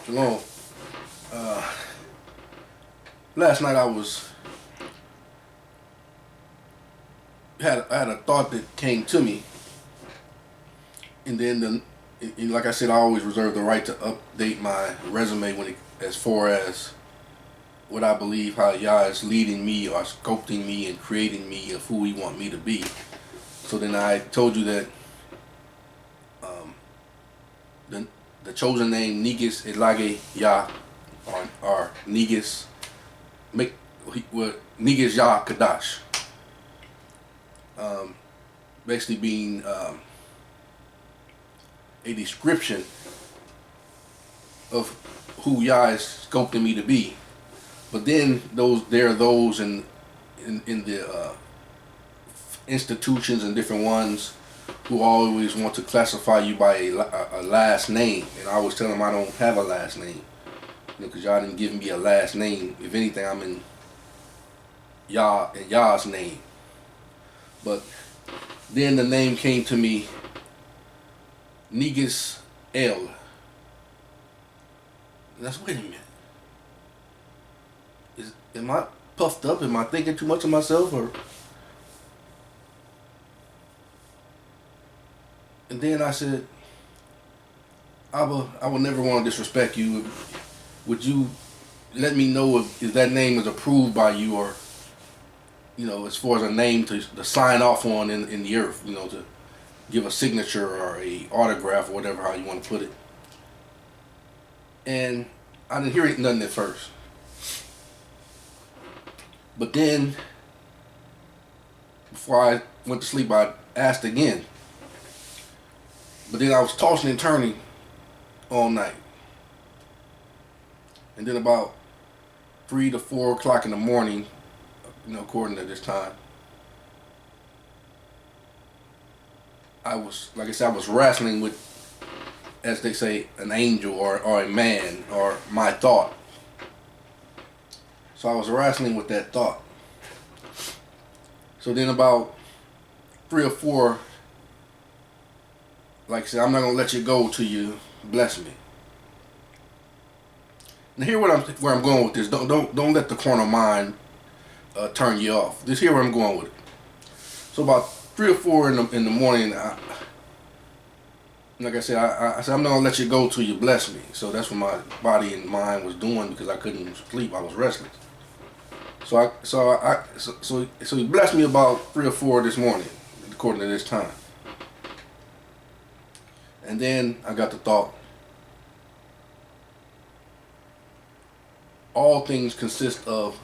Shalom. Last night I had a thought that came to me, and then like I said, I always reserve the right to update my resume as far as what I believe how Yah is leading me or sculpting me and creating me of who He want me to be. So then I told you that um, the chosen name Negus-el Yah or Negus make Negus Yah Kadash. Basically being a description of who Yah is sculpting me to be. But then there are those in the institutions and different ones who always want to classify you by a last name, and I always tell them I don't have a last name, because Yah didn't give me a last name. If anything, I'm in Yah's name. But then the name came to me, Negus-el. That's, wait a minute. Am I puffed up? Am I thinking too much of myself? And then I said, I will never want to disrespect you. Would you let me know if that name is approved by you, or as far as a name to sign off on in the earth, to give a signature or a autograph or whatever, how you want to put it. And I didn't hear nothing at first. But then, before I went to sleep, I asked again. But then I was tossing and turning all night. And then about 3 to 4 o'clock in the morning, according to this time, I was wrestling with, as they say, an angel or a man or my thought. So I was wrestling with that thought. So then about 3 or 4, like I said, I'm not gonna let you go till you bless me. Now hear where I'm going with this. Don't let the carnal mind turn you off. Just hear where I'm going with it. So about 3 or 4 in the morning, like I said, I said I'm not gonna let you go till you bless me. So that's what my body and mind was doing, because I couldn't sleep. I was restless. So he blessed me about 3 or 4 this morning, according to this time. And then I got the thought, all things consist of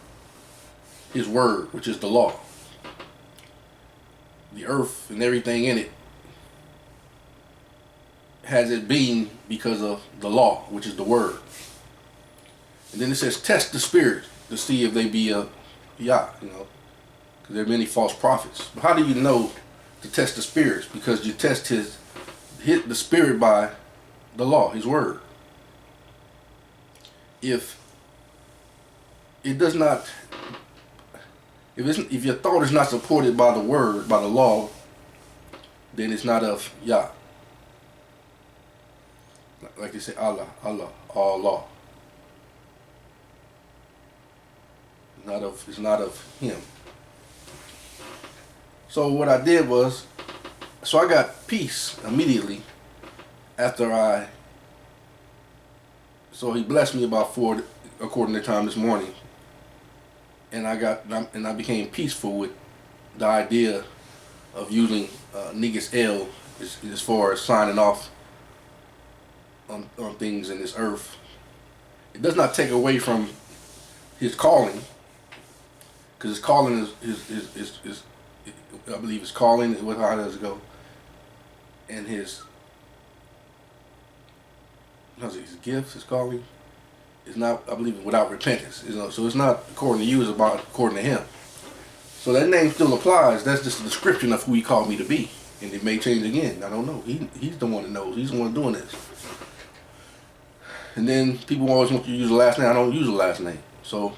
His word, which is the law. The earth and everything in it has its being because of the law, which is the word. And then it says, test the spirit to see if they be a Yah, because there are many false prophets. But how do you know to test the spirits? Because you test the spirit by the law, His word. If it does not, if your thought is not supported by the word, by the law, then it's not of Yah. Like they say, Allah, all law. It's not of Him. So what I did was, I got peace immediately after so He blessed me about 4 according to time this morning, and I became peaceful with the idea of using Negus-el as far as signing off on things in this earth. It does not take away from His calling, because His calling is I believe His calling. How does it go? And His gifts, His calling, is not, I believe, without repentance. So it's not according to you, it's according to Him. So that name still applies. That's just a description of who He called me to be. And it may change again. I don't know. He's the one that knows. He's the one doing this. And then people always want you to use a last name. I don't use a last name. So,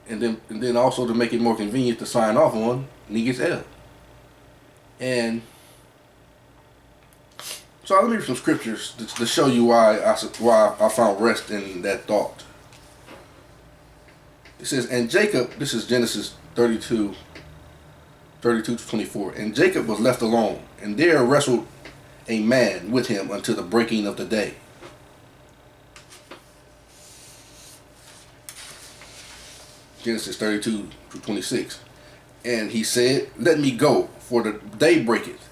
and then also to make it more convenient to sign off on, Negus-el. And So let me read some scriptures to show you why I found rest in that thought. It says, and Jacob, this is Genesis 32 to 24. And Jacob was left alone, and there wrestled a man with him until the breaking of the day. Genesis 32 to 26. And he said, let me go, for the day breaketh.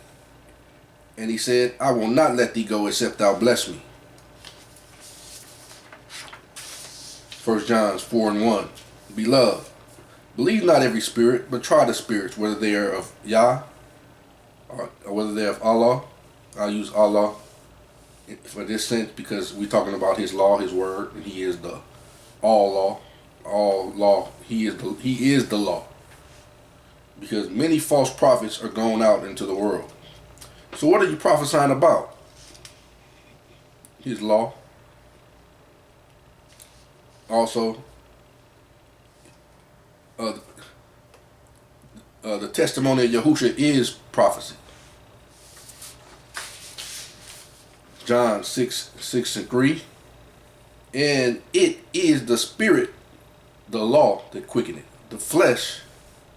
And he said, I will not let thee go, except thou bless me. 1 John 4:1. Beloved, believe not every spirit, but try the spirits, whether they are of Yah, or whether they are of Allah. I'll use Allah for this sense because we're talking about his law, his word, and he is the all law. He is the law. Because many false prophets are going out into the world. So what are you prophesying about? His law. Also, the testimony of Yahusha is prophecy. John 6:3. And it is the spirit, the law, that quickeneth. The flesh,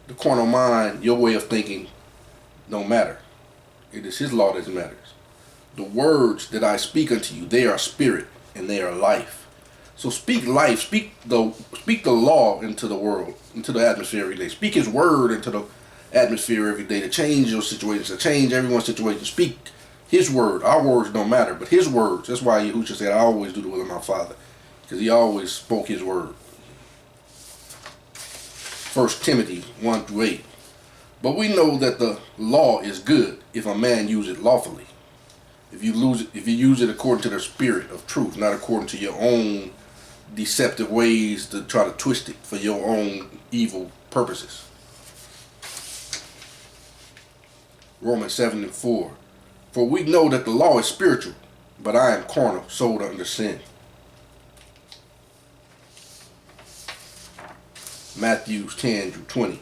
the carnal mind, your way of thinking, don't matter. It is his law that matters. The words that I speak unto you, they are spirit and they are life. So speak life, speak the law into the world, into the atmosphere every day. Speak his word into the atmosphere every day to change your situation, to change everyone's situation. Speak his word. Our words don't matter, but his words. That's why Yahushua said, I always do the will of my Father, because he always spoke his word. 1 Timothy 1-8. But we know that the law is good if a man use it lawfully. If you use it according to the spirit of truth, not according to your own deceptive ways to try to twist it for your own evil purposes. Romans 7:4. For we know that the law is spiritual, but I am carnal, sold under sin. Matthew 10-20.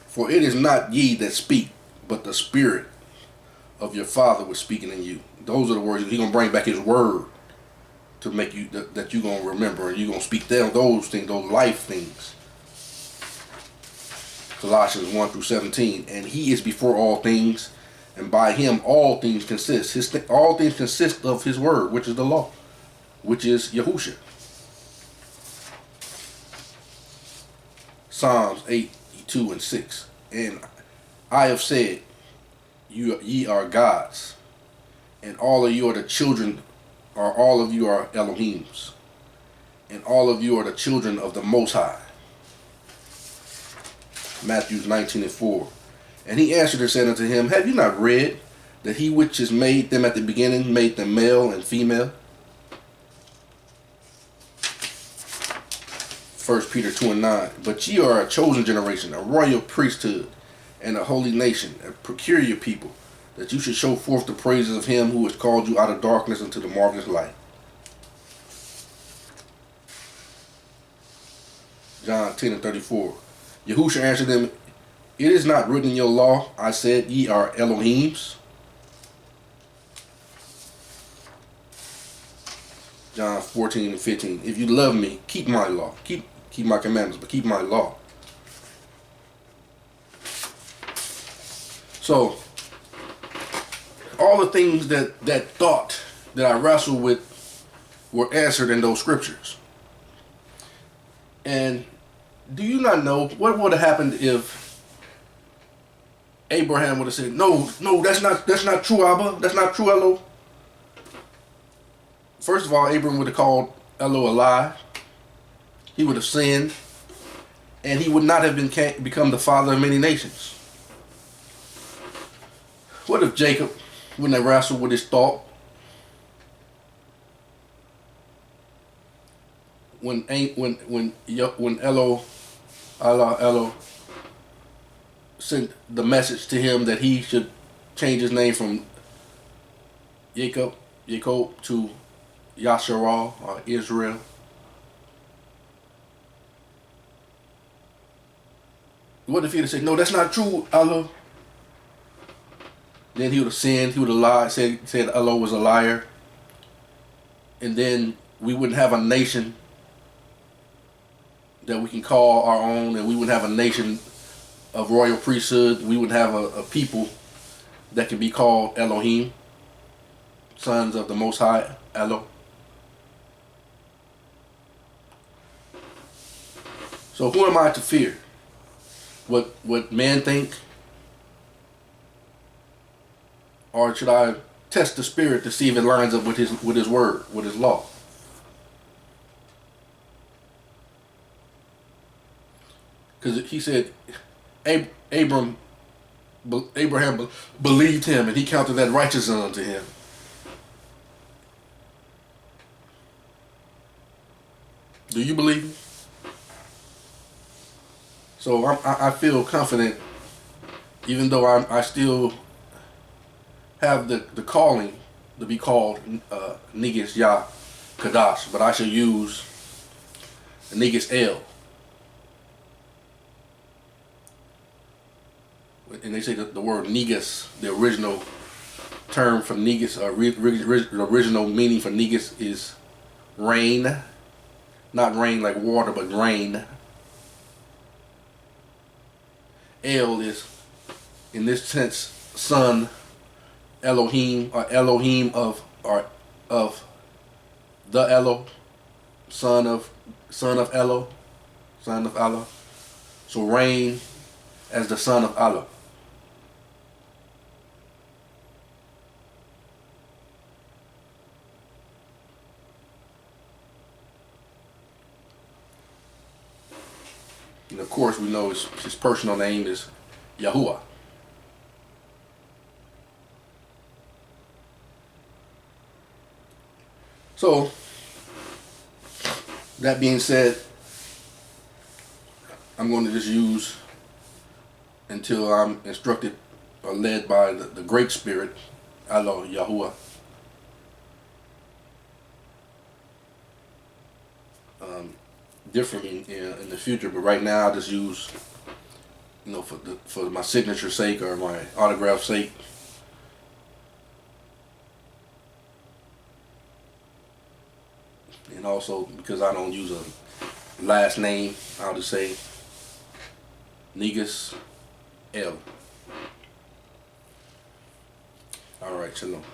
For it is not ye that speak, but the Spirit of your Father was speaking in you. Those are the words. He's going to bring back his word to make you, that you're going to remember, and you're going to speak them, those things, those life things. Colossians 1-17. And he is before all things, and by him all things consist. All things consist of his word, which is the law, which is Yahusha. Psalms 8:2-6. And I have said, ye are gods, and all of you are the children, or all of you are Elohims, and all of you are the children of the Most High. Matthew 19:4. And he answered and said unto him, have you not read that he which has made them at the beginning made them male and female? 1 Peter 2:9. But ye are a chosen generation, a royal priesthood, and a holy nation, a peculiar people, that you should show forth the praises of him who has called you out of darkness into the marvelous light. John 10:34. Yahushua answered them, it is not written in your law, I said, ye are Elohims. John 14:15. If you love me, keep my law. Keep my commandments, but keep my law. So, all the things that thought that I wrestled with were answered in those scriptures. And do you not know what would have happened if Abraham would have said, no, that's not true, Abba. That's not true, Elo. First of all, Abraham would have called Elo a lie. He would have sinned, and he would not have become the father of many nations. What if Jacob wouldn't have wrestled with his thought? When Allah sent the message to him that he should change his name from Jacob to Yasharal or Israel. What if he'd have said, no, that's not true, Allah? Then he would have sinned. He would have lied. Said Allah was a liar. And then we wouldn't have a nation that we can call our own, and we wouldn't have a nation of royal priesthood. We wouldn't have a people that can be called Elohim, sons of the Most High, Elo. So who am I to fear? What men think? Or should I test the spirit to see if it lines up with his word, with his law? Because he said, Abraham believed him, and he counted that righteousness unto him. Do you believe him? So I feel confident, even though I still have the calling to be called Negus-el Kadash, but I shall use Negus-el. And they say that the word Negus, the original term for Negus, the original meaning for Negus is rain. Not rain like water, but rain. El is, in this sense, son, Elohim, or Elohim of the Elo, son of Elo, son of Allah. So rain as the son of Allah. And of course, we know his personal name is Yahuwah. So, that being said, I'm going to just use until I'm instructed or led by the Great Spirit, Allah, Yahuwah. Differently in the future, but right now I just use, for my signature's sake or my autograph's sake. And also because I don't use a last name, I'll just say Negus-el. All right, shalom.